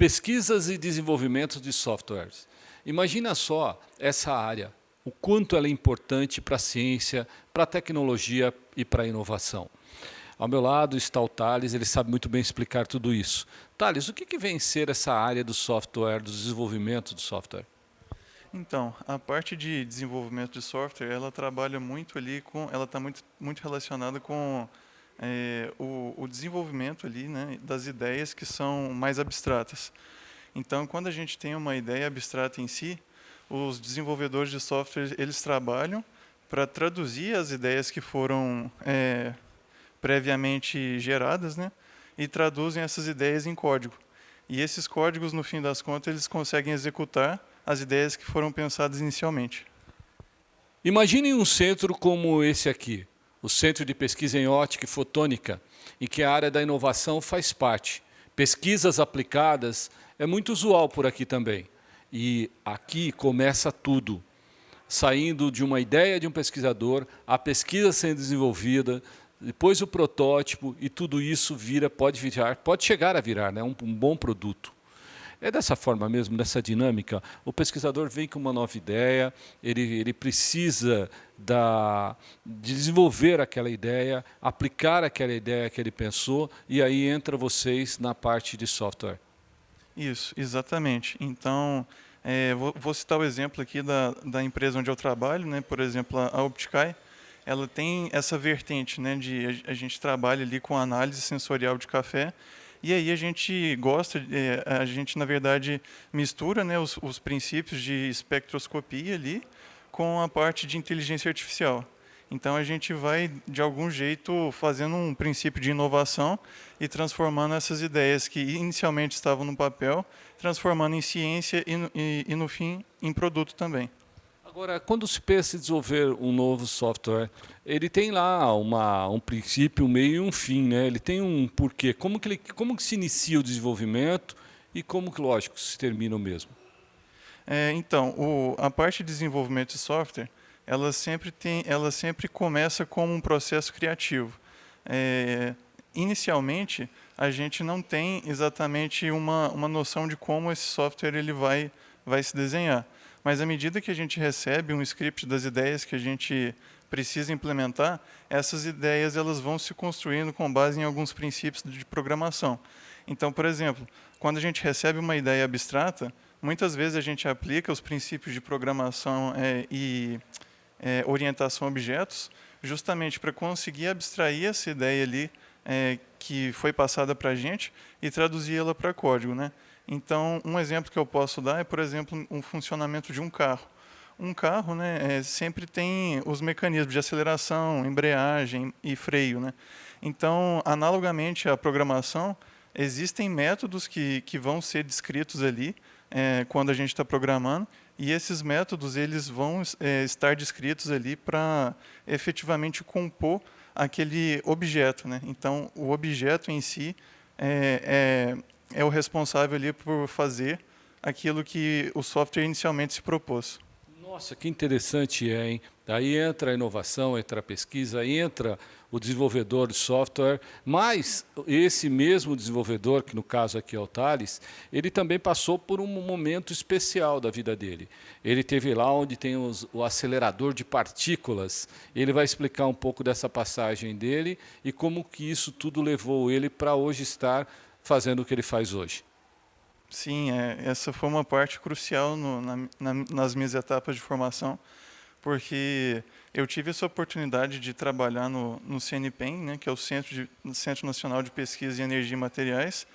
pesquisas e desenvolvimento de softwares. Imagina só essa área, o quanto ela é importante para a ciência, para a tecnologia e para a inovação. Ao meu lado está o Thales, ele sabe muito bem explicar tudo isso. Thales, o que vem ser essa área do software, do desenvolvimento do software? Então, a parte de desenvolvimento de software, ela trabalha muito ali com, ela está muito relacionada com o desenvolvimento ali, né, das ideias que são mais abstratas. Então, quando a gente tem uma ideia abstrata em si, os desenvolvedores de software eles trabalham para traduzir as ideias que foram previamente geradas, né, e traduzem essas ideias em código. E esses códigos, no fim das contas, eles conseguem executar as ideias que foram pensadas inicialmente. Imagine um centro como esse aqui, o Centro de Pesquisa em Ótica e Fotônica, em que a área da inovação faz parte. Pesquisas aplicadas é muito usual por aqui também. E aqui começa tudo, saindo de uma ideia de um pesquisador, a pesquisa sendo desenvolvida, depois o protótipo e tudo isso pode chegar a virar, né, um bom produto. É dessa forma mesmo, dessa dinâmica. O pesquisador vem com uma nova ideia, ele precisa de desenvolver aquela ideia, aplicar aquela ideia que ele pensou, e aí entra vocês na parte de software. Isso, exatamente. Então, vou citar o exemplo aqui da empresa onde eu trabalho, né? Por exemplo, a Opticai, ela tem essa vertente, né, de a gente trabalha ali com análise sensorial de café, e aí a gente gosta, a gente na verdade mistura, né, os princípios de espectroscopia ali com a parte de inteligência artificial. Então a gente vai, de algum jeito, fazendo um princípio de inovação e transformando essas ideias que inicialmente estavam no papel, transformando em ciência e no fim, em produto também. Agora, quando se pensa em desenvolver um novo software, ele tem lá um princípio, um meio e um fim, né? Ele tem um porquê. Como que se inicia o desenvolvimento e como que, lógico, se termina o mesmo? Então, a parte de desenvolvimento de software, ela sempre começa como um processo criativo. Inicialmente, a gente não tem exatamente uma noção de como esse software ele vai se desenhar. Mas à medida que a gente recebe um script das ideias que a gente precisa implementar, essas ideias elas vão se construindo com base em alguns princípios de programação. Então, por exemplo, quando a gente recebe uma ideia abstrata, muitas vezes a gente aplica os princípios de programação e orientação a objetos, justamente para conseguir abstrair essa ideia ali que foi passada para a gente e traduzir ela para código, né? Então, um exemplo que eu posso dar é, por exemplo, um funcionamento de um carro. Um carro, né, sempre tem os mecanismos de aceleração, embreagem e freio, né? Então, analogamente à programação, existem métodos que vão ser descritos ali quando a gente está programando, e esses métodos eles vão estar descritos ali para efetivamente compor aquele objeto, né? Então, o objeto em si é o responsável ali por fazer aquilo que o software inicialmente se propôs. Nossa, que interessante é, hein? Aí entra a inovação, entra a pesquisa, entra o desenvolvedor de software, mas esse mesmo desenvolvedor, que no caso aqui é o Thales, ele também passou por um momento especial da vida dele. Ele teve lá onde tem o acelerador de partículas. Ele vai explicar um pouco dessa passagem dele e como que isso tudo levou ele para hoje estar fazendo o que ele faz hoje. Sim, essa foi uma parte crucial nas minhas etapas de formação, porque eu tive essa oportunidade de trabalhar no CNPEM, né, que é o Centro Nacional de Pesquisa em Energia e Materiais,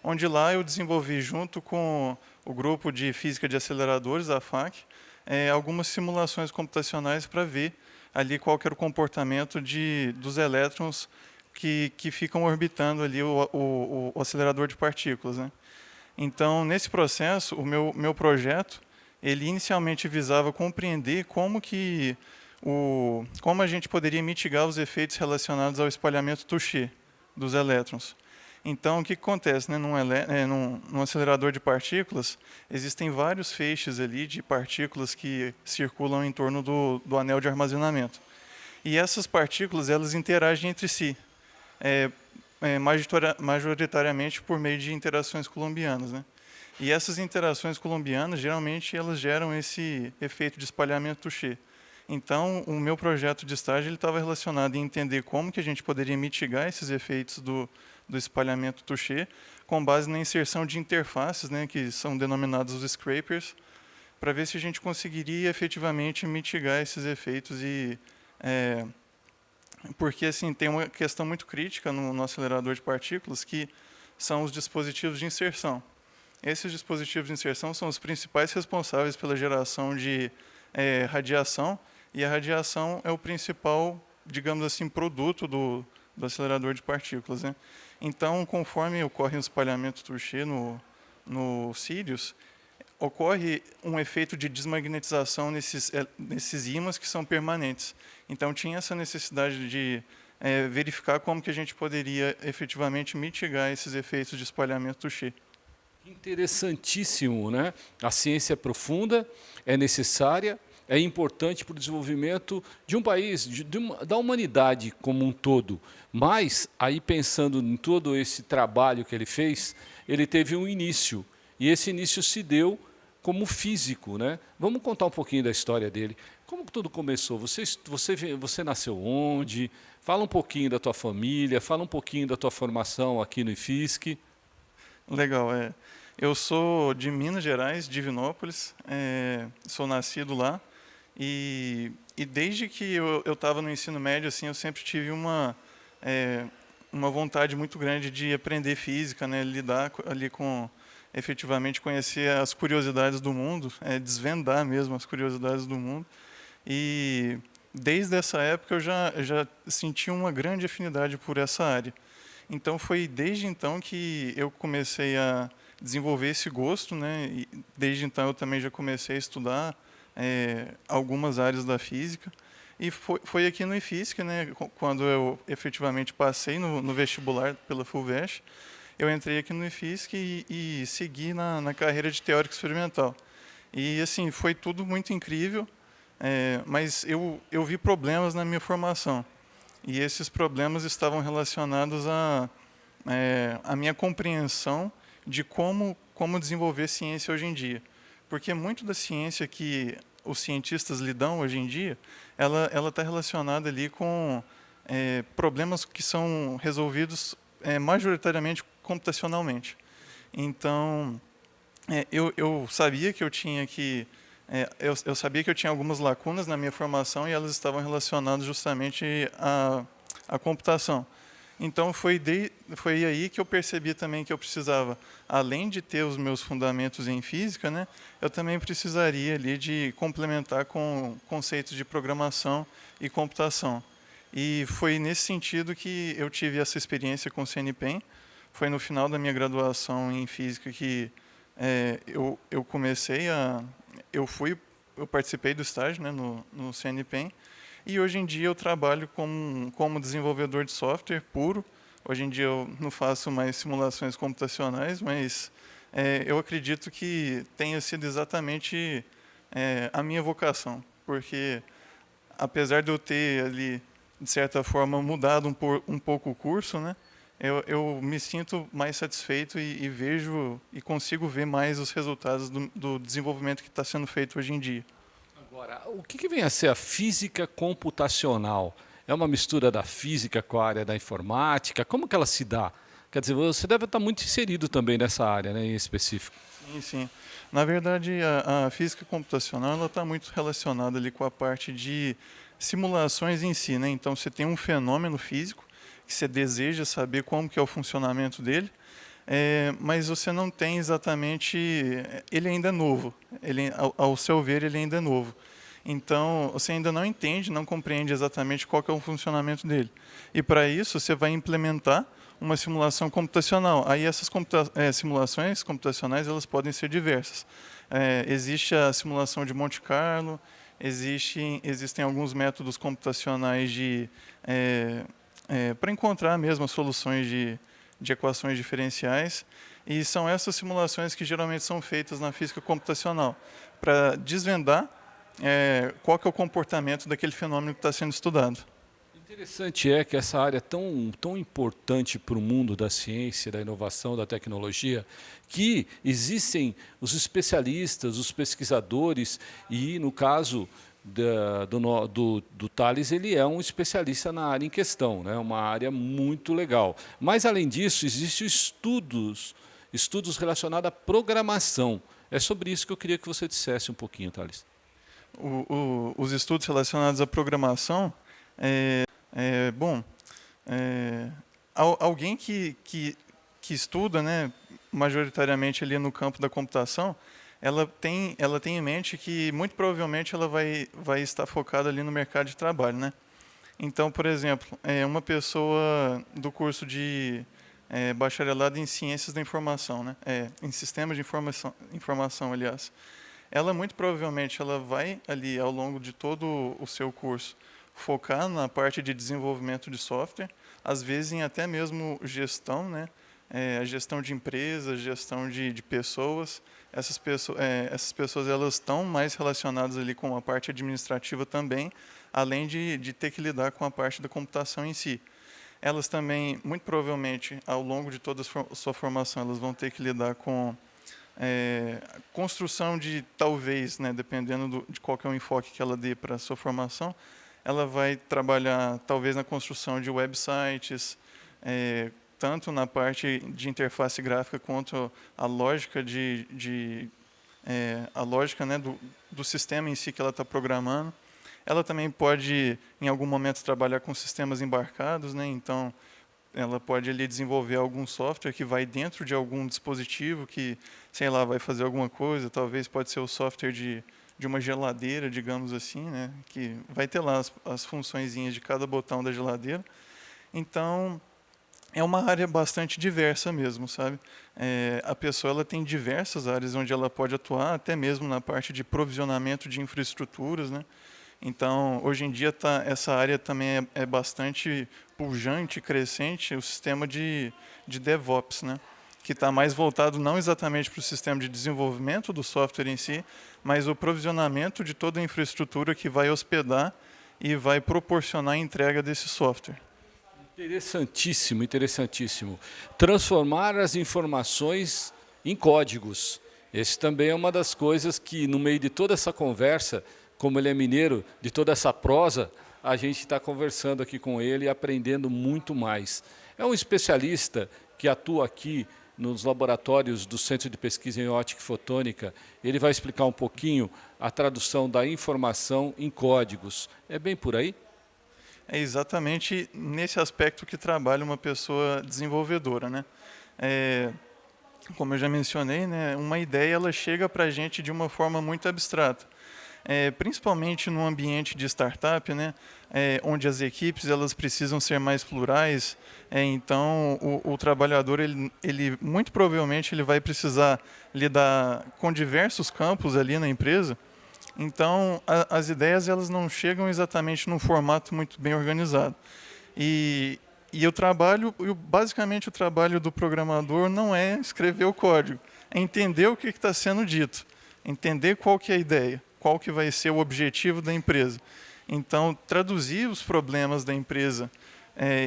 onde lá eu desenvolvi, junto com o grupo de Física de Aceleradores da FAC, algumas simulações computacionais para ver ali qual que era o comportamento dos elétrons que ficam orbitando ali o acelerador de partículas, né? Então, nesse processo, o meu projeto, ele inicialmente visava compreender como a gente poderia mitigar os efeitos relacionados ao espalhamento touché dos elétrons. Então, o que acontece, né? Num acelerador de partículas, existem vários feixes ali de partículas que circulam em torno do anel de armazenamento. E essas partículas, elas interagem entre si. É, majoritariamente por meio de interações coulombianas, né? E essas interações colombianas, geralmente, elas geram esse efeito de espalhamento touché. Então, o meu projeto de estágio ele estava relacionado em entender como que a gente poderia mitigar esses efeitos do espalhamento touché, com base na inserção de interfaces, né, que são denominados os scrapers, para ver se a gente conseguiria efetivamente mitigar esses efeitos porque assim tem uma questão muito crítica no acelerador de partículas que são os dispositivos de inserção. Esses dispositivos de inserção são os principais responsáveis pela geração de radiação, e a radiação é o principal, digamos assim, produto do acelerador de partículas, né? Então, conforme ocorre o espalhamento touché no Sirius, ocorre um efeito de desmagnetização nesses ímãs que são permanentes. Então, tinha essa necessidade de verificar como que a gente poderia efetivamente mitigar esses efeitos de espalhamento touché. Interessantíssimo, né? A ciência é profunda, é necessária, é importante para o desenvolvimento de um país, da humanidade como um todo. Mas, aí pensando em todo esse trabalho que ele fez, ele teve um início. E esse início se deu como físico, né? Vamos contar um pouquinho da história dele. Como que tudo começou? Você nasceu onde? Fala um pouquinho da tua família, fala um pouquinho da tua formação aqui no IFSC. Legal, eu sou de Minas Gerais, Divinópolis, sou nascido lá e desde que eu estava no ensino médio, assim, eu sempre tive uma vontade muito grande de aprender física, né, lidar ali com efetivamente conhecer as curiosidades do mundo, desvendar mesmo as curiosidades do mundo. E desde essa época eu já senti uma grande afinidade por essa área. Então foi desde então que eu comecei a desenvolver esse gosto, né? E desde então eu também já comecei a estudar algumas áreas da física. E foi aqui no IFSC, né, quando eu efetivamente passei no vestibular pela FUVEST, eu entrei aqui no IFSC e segui na carreira de teórico experimental. E assim, foi tudo muito incrível, mas eu vi problemas na minha formação. E esses problemas estavam relacionados à minha compreensão de como desenvolver ciência hoje em dia. Porque muito da ciência que os cientistas lidam hoje em dia, ela está relacionada ali com problemas que são resolvidos majoritariamente computacionalmente. Então, eu sabia que eu tinha eu sabia que eu tinha algumas lacunas na minha formação e elas estavam relacionadas justamente à computação. Então, foi aí que eu percebi também que eu precisava, além de ter os meus fundamentos em física, né, eu também precisaria ali de complementar com conceitos de programação e computação. E foi nesse sentido que eu tive essa experiência com o CNPEM. Foi no final da minha graduação em física que eu comecei eu participei do estágio, né, no CNPEM, e hoje em dia eu trabalho como desenvolvedor de software puro. Hoje em dia eu não faço mais simulações computacionais, mas eu acredito que tenha sido exatamente a minha vocação, porque apesar de eu ter ali, de certa forma, mudado um pouco o curso, né, eu me sinto mais satisfeito e vejo e consigo ver mais os resultados do desenvolvimento que está sendo feito hoje em dia. Agora, o que vem a ser a física computacional? É uma mistura da física com a área da informática? Como que ela se dá? Quer dizer, você deve estar muito inserido também nessa área, né, em específico. Sim, sim. Na verdade, a física computacional está muito relacionada ali com a parte de simulações em si, né? Então, você tem um fenômeno físico que você deseja saber como que é o funcionamento dele, mas você não tem exatamente... Ele ainda é novo. Ao seu ver, ele ainda é novo. Então, você ainda não entende, não compreende exatamente qual que é o funcionamento dele. E, para isso, você vai implementar uma simulação computacional. Aí, essas simulações computacionais elas podem ser diversas. Existe a simulação de Monte Carlo, existem alguns métodos computacionais para encontrar mesmo as soluções de equações diferenciais, e são essas simulações que geralmente são feitas na física computacional, para desvendar qual que é o comportamento daquele fenômeno que está sendo estudado. Interessante é que essa área é tão importante para o mundo da ciência, da inovação, da tecnologia, que existem os especialistas, os pesquisadores, e no caso do Thales, ele é um especialista na área em questão, né? Uma área muito legal. Mas, além disso, existem estudos relacionados à programação. É sobre isso que eu queria que você dissesse um pouquinho, Thales. Os estudos relacionados à programação, bom, alguém que estuda, né, majoritariamente ali no campo da computação, ela tem em mente que muito provavelmente ela vai estar focada ali no mercado de trabalho, né? Então, por exemplo, uma pessoa do curso de bacharelado em ciências da informação, né, em sistemas de informação, aliás, ela muito provavelmente ela vai ali ao longo de todo o seu curso focar na parte de desenvolvimento de software, às vezes em até mesmo gestão, né? A gestão de empresas, gestão de pessoas. Essas pessoas elas estão mais relacionadas ali com a parte administrativa também, além de ter que lidar com a parte da computação em si. Elas também, muito provavelmente, ao longo de toda a sua formação, elas vão ter que lidar com construção de, talvez, né, dependendo de qual que é o enfoque que ela dê para a sua formação, ela vai trabalhar, talvez, na construção de websites, tanto na parte de interface gráfica quanto a lógica a lógica, né, do sistema em si que ela está programando. Ela também pode, em algum momento, trabalhar com sistemas embarcados, né? Então, ela pode ali desenvolver algum software que vai dentro de algum dispositivo que, sei lá, vai fazer alguma coisa. Talvez pode ser o software de uma geladeira, digamos assim, né? Que vai ter lá as funçõezinhas de cada botão da geladeira. Então, é uma área bastante diversa mesmo, sabe? A pessoa ela tem diversas áreas onde ela pode atuar, até mesmo na parte de provisionamento de infraestruturas, né? Então, hoje em dia, essa área também é bastante pujante, crescente, o sistema de DevOps, né? Que está mais voltado não exatamente para o sistema de desenvolvimento do software em si, mas o provisionamento de toda a infraestrutura que vai hospedar e vai proporcionar a entrega desse software. Interessantíssimo, interessantíssimo. Transformar as informações em códigos. Esse também é uma das coisas que, no meio de toda essa conversa, como ele é mineiro, de toda essa prosa, a gente está conversando aqui com ele e aprendendo muito mais. É um especialista que atua aqui nos laboratórios do Centro de Pesquisa em Ótica e Fotônica. Ele vai explicar um pouquinho a tradução da informação em códigos. É bem por aí? É exatamente nesse aspecto que trabalha uma pessoa desenvolvedora, né? Como eu já mencionei, né, uma ideia ela chega para a gente de uma forma muito abstrata. Principalmente no ambiente de startup, né, onde as equipes elas precisam ser mais plurais, então o trabalhador ele muito provavelmente ele vai precisar lidar com diversos campos ali na empresa. Então as ideias elas não chegam exatamente num formato muito bem organizado. E basicamente o trabalho do programador não é escrever o código, é entender o que está sendo dito, entender qual que é a ideia, qual que vai ser o objetivo da empresa. Então, traduzir os problemas da empresa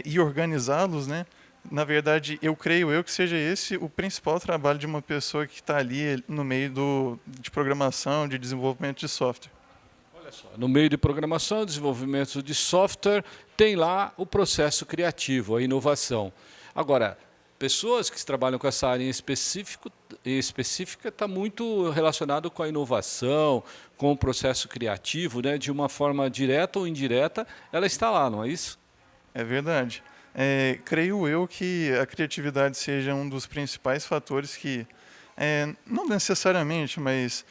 e organizá-los, né? Na verdade, eu creio que seja esse o principal trabalho de uma pessoa que está ali no meio de programação, de desenvolvimento de software. Olha só, no meio de programação, desenvolvimento de software, tem lá o processo criativo, a inovação. Agora, pessoas que trabalham com essa área em específica está muito relacionado com a inovação, com o processo criativo, né? De uma forma direta ou indireta, ela está lá, não é isso? É verdade. Creio eu que a criatividade seja um dos principais fatores que, não necessariamente, mas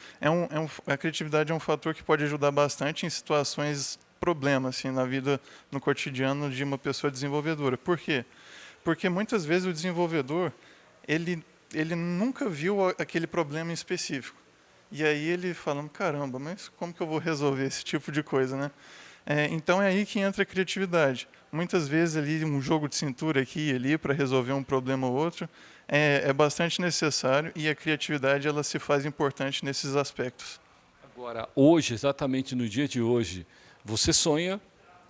a criatividade é um fator que pode ajudar bastante em situações, problemas assim, na vida, no cotidiano de uma pessoa desenvolvedora. Por quê? Porque muitas vezes o desenvolvedor, ele nunca viu aquele problema em específico. E aí ele fala, caramba, mas como que eu vou resolver esse tipo de coisa, né? Então é aí que entra a criatividade. Muitas vezes ali um jogo de cintura aqui e ali para resolver um problema ou outro é bastante necessário e a criatividade ela se faz importante nesses aspectos. Agora, hoje, exatamente no dia de hoje, você sonha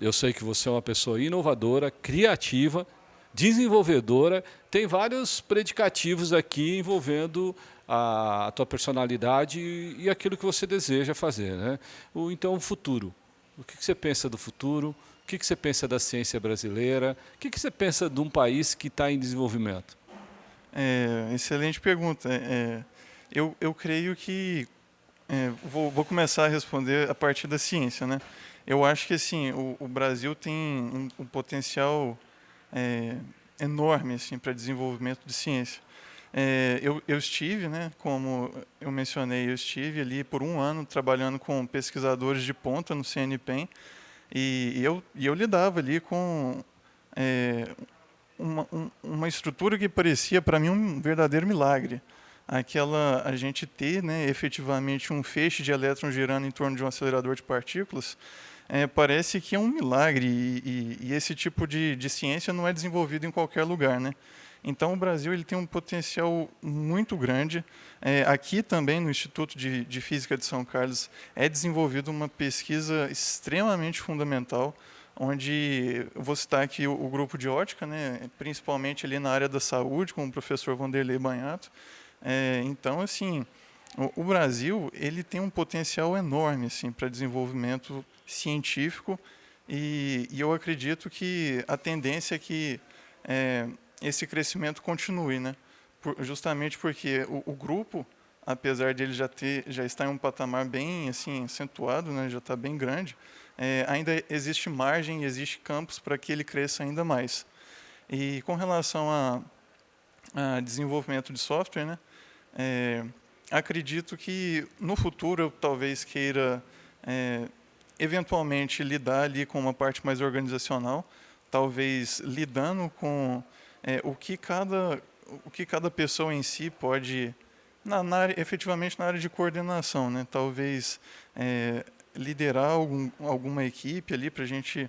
Eu sei que você é uma pessoa inovadora, criativa, desenvolvedora. Tem vários predicativos aqui envolvendo a tua personalidade e aquilo que você deseja fazer, né? Então, o futuro. O que você pensa do futuro? O que você pensa da ciência brasileira? O que você pensa de um país que está em desenvolvimento? Excelente pergunta. Eu creio que vou começar a responder a partir da ciência, né? Eu acho que assim o Brasil tem um potencial enorme assim para desenvolvimento de ciência. Eu estive, né, como eu mencionei, eu estive ali por um ano trabalhando com pesquisadores de ponta no CNPEM e eu lidava ali com uma estrutura que parecia para mim um verdadeiro milagre. A gente ter, né, efetivamente um feixe de elétrons girando em torno de um acelerador de partículas, parece que é um milagre e esse tipo de ciência não é desenvolvido em qualquer lugar, né? Então o Brasil ele tem um potencial muito grande. Aqui também no Instituto de Física de São Carlos é desenvolvida uma pesquisa extremamente fundamental, onde eu vou citar aqui o grupo de ótica, né, principalmente ali na área da saúde, com o professor Vanderlei Banhato. Então, assim, o Brasil ele tem um potencial enorme assim, para desenvolvimento científico e eu acredito que a tendência é que esse crescimento continue, né? Justamente porque o grupo, apesar de ele já estar em um patamar bem assim acentuado, né, já está bem grande, ainda existe margem, existe campos para que ele cresça ainda mais. E com relação a desenvolvimento de software, né, acredito que no futuro eu talvez queira eventualmente lidar ali com uma parte mais organizacional, talvez lidando com o que cada pessoa em si pode, efetivamente na área de coordenação, né? Talvez liderar alguma equipe ali para a gente,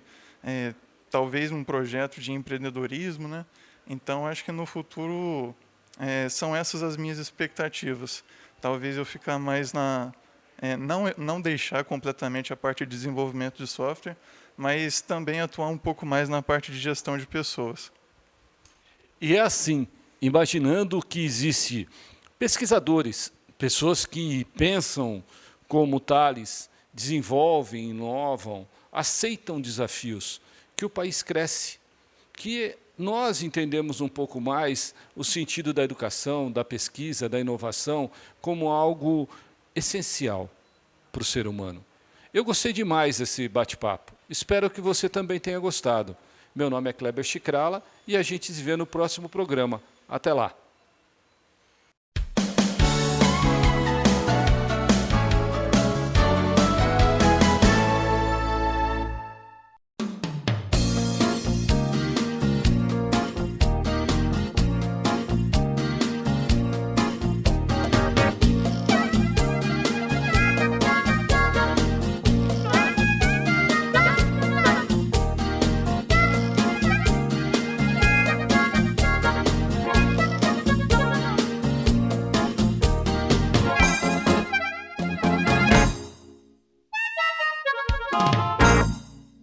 talvez um projeto de empreendedorismo, né? Então, acho que no futuro são essas as minhas expectativas. Talvez eu ficar mais não deixar completamente a parte de desenvolvimento de software, mas também atuar um pouco mais na parte de gestão de pessoas. E é assim, imaginando que existe pesquisadores, pessoas que pensam como Thales, desenvolvem, inovam, aceitam desafios, que o país cresce, que nós entendemos um pouco mais o sentido da educação, da pesquisa, da inovação como algo essencial para o ser humano. Eu gostei demais desse bate-papo. Espero que você também tenha gostado. Meu nome é Kleber Chicrala e a gente se vê no próximo programa. Até lá!